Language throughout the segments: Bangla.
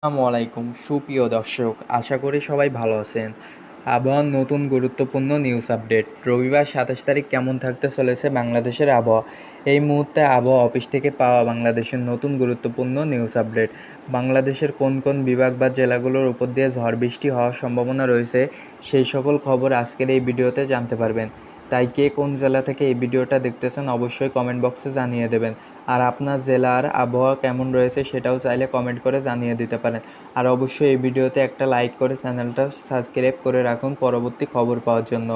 আসসালামু আলাইকুম সুপ্রিয় দর্শক, আশা করি সবাই ভালো আছেন। আবহাওয়ার নতুন গুরুত্বপূর্ণ নিউজ আপডেট। রবিবার 27 তারিখ কেমন থাকতে চলেছে বাংলাদেশের আবহাওয়া। এই মুহূর্তে আবহাওয়া অফিস থেকে পাওয়া বাংলাদেশের নতুন গুরুত্বপূর্ণ নিউজ আপডেট। বাংলাদেশের কোন কোন বিভাগ বা জেলাগুলোর উপর দিয়ে ঝড় বৃষ্টি হওয়ার সম্ভাবনা রয়েছে, সেই সকল খবর আজকের এই ভিডিওতে জানতে পারবেন। তাই কে কোন জেলা থেকে এই ভিডিওটা দেখতেছেন অবশ্যই কমেন্ট বক্সে জানিয়ে দেবেন। আর আপনার জেলার আবহাওয়া কেমন রয়েছে সেটাও চাইলে কমেন্ট করে জানিয়ে দিতে পারেন। আর অবশ্যই এই ভিডিওতে একটা লাইক করে চ্যানেলটা সাবস্ক্রাইব করে রাখুন পরবর্তী খবর পাওয়ার জন্য।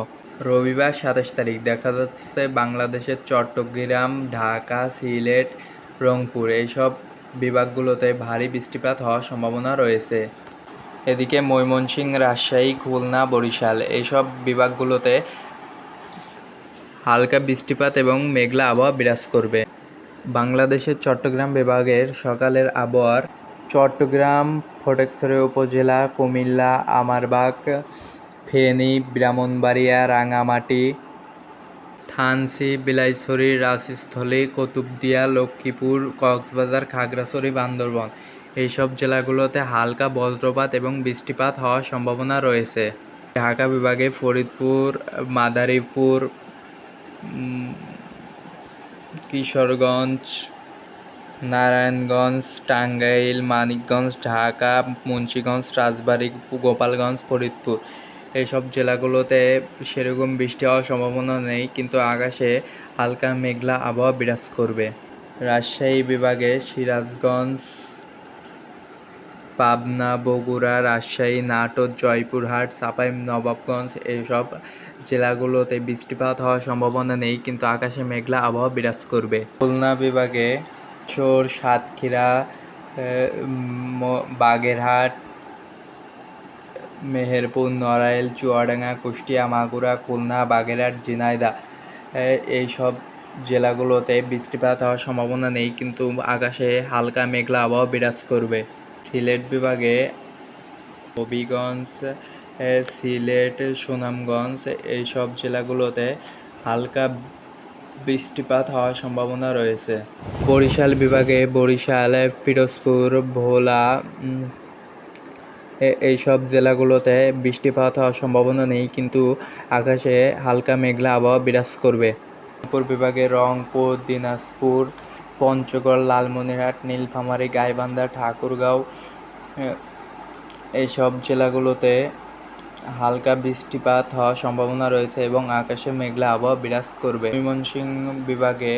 রবিবার 27 তারিখ দেখা যাচ্ছে বাংলাদেশের চট্টগ্রাম, ঢাকা, সিলেট, রংপুর এইসব বিভাগগুলোতে ভারী বৃষ্টিপাত হওয়ার সম্ভাবনা রয়েছে। এদিকে ময়মনসিংহ, রাজশাহী, খুলনা, বরিশাল এইসব বিভাগগুলোতে হালকা বৃষ্টিপাত এবং মেঘলা আবহাওয়া বিরাজ করবে। বাংলাদেশের চট্টগ্রাম বিভাগের সকালের আবহাওয়ার চট্টগ্রাম, ফটিকছড়ি উপজেলা, কুমিল্লা, আমারবাগ, ফেনী, ব্রাহ্মণবাড়িয়া, রাঙামাটি, থানচি, বিলাইছড়ি, রাজস্থলী, কুতুবদিয়া, লক্ষ্মীপুর, কক্সবাজার, খাগড়াছড়ি, বান্দরবান এইসব জেলাগুলোতে হালকা বজ্রপাত এবং বৃষ্টিপাত হওয়ার সম্ভাবনা রয়েছে। ঢাকা বিভাগে ফরিদপুর, মাদারীপুর, কিশোরগঞ্জ, নারায়ণগঞ্জ, টাঙ্গাইল, মানিকগঞ্জ, ঢাকা, মুন্সিগঞ্জ, রাজবাড়ী, গোপালগঞ্জ, ফরিদপুর এইসব জেলাগুলোতে সেরকম বৃষ্টি হওয়ার সম্ভাবনা নেই, কিন্তু আকাশে হালকা মেঘলা আবহাওয়া বিরাজ করবে। রাজশাহী বিভাগে সিরাজগঞ্জ, পাবনা, বগুড়া, রাজশাহী, নাটোর, জয়পুরহাট, চাঁপাইনবাবগঞ্জ এইসব জেলাগুলোতে বৃষ্টিপাত হওয়ার সম্ভাবনা নেই, কিন্তু আকাশে মেঘলা আবহাওয়া বিরাজ করবে। খুলনা বিভাগে যশোর, সাতক্ষীরা, বাগেরহাট, মেহেরপুর, নড়াইল, চুয়াডাঙ্গা, কুষ্টিয়া, মাগুরা, খুলনা, বাগেরহাট, ঝিনাইদহ এইসব জেলাগুলোতে বৃষ্টিপাত হওয়ার সম্ভাবনা নেই, কিন্তু আকাশে হালকা মেঘলা আবহাওয়া বিরাজ করবে। সিলেট বিভাগে হবিগঞ্জ, সিলেট, সুনামগঞ্জ এইসব জেলাগুলোতে হালকা বৃষ্টিপাত হওয়ার সম্ভাবনা রয়েছে। বরিশাল বিভাগে বরিশাল, পিরোজপুর, ভোলা এইসব জেলাগুলোতে বৃষ্টিপাত হওয়ার সম্ভাবনা নেই, কিন্তু আকাশে হালকা মেঘলা আবহাওয়া বিরাজ করবে। রংপুর বিভাগে রংপুর, দিনাজপুর, পঞ্চগড়, লালমনিরহাট, নীলফামারী, গাইবান্ধা, ঠাকুরগাঁও এইসব জেলাগুলোতে হালকা বৃষ্টিপাত হওয়ার সম্ভাবনা রয়েছে এবং আকাশে মেঘলা আবহাওয়া বিরাজ করবে। ময়মনসিংহ বিভাগে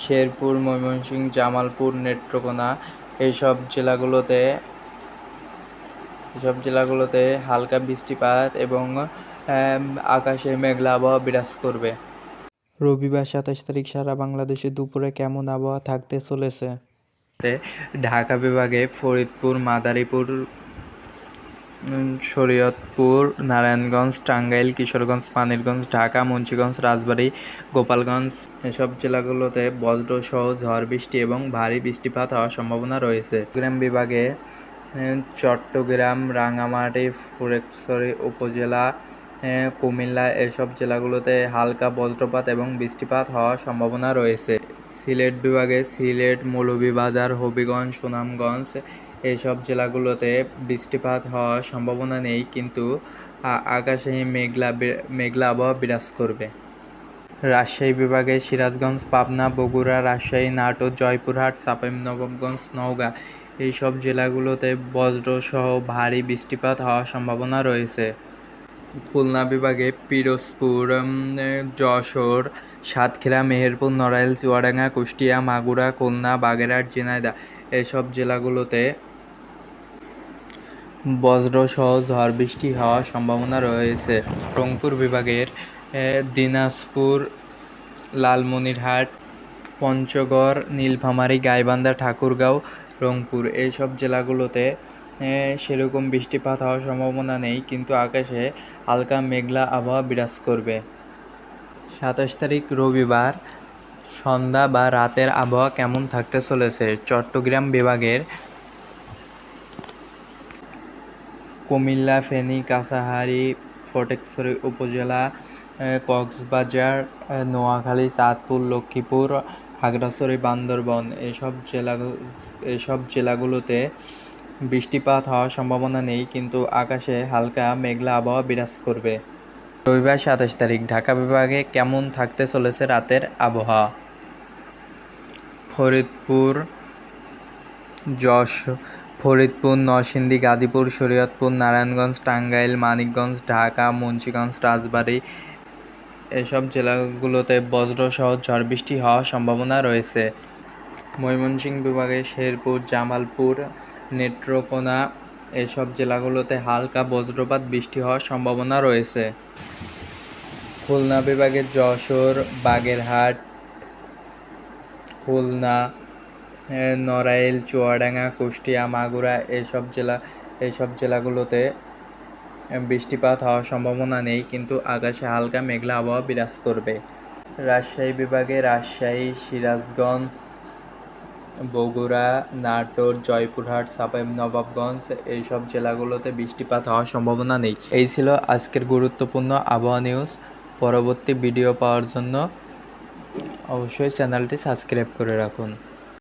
শেরপুর, ময়মনসিংহ, জামালপুর, নেত্রকোনা এইসব জেলাগুলোতে হালকা বৃষ্টিপাত এবং আকাশে মেঘলা আবহাওয়া বিরাজ করবে। রবিবার 27 তারিখ সারা বাংলাদেশে দুপুরে কেমন আবহাওয়া থাকতে চলেছে? ঢাকা বিভাগে ফরিদপুর, মাদারীপুর, শরীয়তপুর, নারায়ণগঞ্জ, টাঙ্গাইল, কিশোরগঞ্জ, মানিকগঞ্জ, ঢাকা, মুন্সিগঞ্জ, রাজবাড়ী, গোপালগঞ্জ এসব জেলাগুলোতে বজ্রসহ ঝড় বৃষ্টি এবং ভারী বৃষ্টিপাত হওয়ার সম্ভাবনা রয়েছে। চট্টগ্রাম বিভাগে চট্টগ্রাম, রাঙামাটি, ফটিকছড়ি উপজেলা, কুমিল্লা এসব জেলাগুলোতে হালকা বজ্রপাত এবং বৃষ্টিপাত হওয়ার সম্ভাবনা রয়েছে। সিলেট বিভাগে সিলেট, মৌলভীবাজার, হবিগঞ্জ, সুনামগঞ্জ এইসব জেলাগুলোতে বৃষ্টিপাত হওয়ার সম্ভাবনা নেই, কিন্তু আকাশে মেঘলা আবহাওয়া বিরাজ করবে। রাজশাহী বিভাগে সিরাজগঞ্জ, পাবনা, বগুড়া, রাজশাহী, নাটোর, জয়পুরহাট, চাঁপাইনবাবগঞ্জ, নওগাঁ এইসব জেলাগুলোতে বজ্রসহ ভারী বৃষ্টিপাত হওয়ার সম্ভাবনা রয়েছে। খুলনা বিভাগে পিরোজপুর, যশোর, সাতক্ষীরা, মেহেরপুর, নড়াইল, চুয়াডাঙ্গা, কুষ্টিয়া, মাগুরা, খুলনা, বাগেরহাট, ঝিনাইদহ এসব জেলাগুলোতে বজ্রসহ ঝড় বৃষ্টি হওয়ার সম্ভাবনা রয়েছে। রংপুর বিভাগের দিনাজপুর, লালমনিরহাট, পঞ্চগড়, নীলফামারী, গাইবান্ধা, ঠাকুরগাঁও, রংপুর এইসব জেলাগুলোতে সেরকম বৃষ্টিপাত হওয়ার সম্ভাবনা নেই, কিন্তু আকাশে হালকা মেঘলা আবহাওয়া বিরাজ করবে। 27 তারিখ রবিবার সন্ধ্যা বা রাতের আবহাওয়া কেমন থাকতে চলেছে? চট্টগ্রাম বিভাগের কুমিল্লা, ফেনী, কাছাহারি, ফটিকছড়ি উপজেলা, কক্সবাজার, নোয়াখালী, চাঁদপুর, লক্ষ্মীপুর, খাগড়াছড়ি, বান্দরবান এসব জেলাগুলোতে বৃষ্টিপাত হওয়ার সম্ভাবনা নেই, কিন্তু আকাশে হালকা মেঘলা আবহাওয়া বিরাজ করবে। রবিবার ২৭ তারিখ ঢাকা বিভাগে কেমন থাকতে চলেছে রাতের আবহাওয়া? ফরিদপুর, নরসিংদী, গাজীপুর, শরীয়তপুর, নারায়ণগঞ্জ, টাঙ্গাইল, মানিকগঞ্জ, ঢাকা, মুন্সিগঞ্জ, রাজবাড়ী এসব জেলাগুলোতে বজ্রসহ ঝড় বৃষ্টি হওয়ার সম্ভাবনা রয়েছে। ময়মনসিংহ বিভাগে শেরপুর, জামালপুর, নেত্রকোনা এসব জেলাগুলোতে হালকা বজ্রপাত বৃষ্টি হওয়ার সম্ভাবনা রয়েছে। খুলনা বিভাগে যশোর, বাগেরহাট, খুলনা, নড়াইল, চুয়াডাঙ্গা, কুষ্টিয়া, মাগুরা এসব জেলাগুলোতে বৃষ্টিপাত হওয়ার সম্ভাবনা নেই, কিন্তু আকাশে হালকা মেঘলা আবহাওয়া বিরাজ করবে। রাজশাহী বিভাগে রাজশাহী, সিরাজগঞ্জ, বগুড়া, নাটোর, জয়পুরহাট, চাঁপাইনবাবগঞ্জ এইসব জেলাগুলোতে বৃষ্টিপাত হওয়ার সম্ভাবনা নেই। এই ছিল আজকের গুরুত্বপূর্ণ আবহাওয়া নিউজ। পরবর্তী ভিডিও পাওয়ার জন্য অবশ্যই চ্যানেলটি সাবস্ক্রাইব করে রাখুন।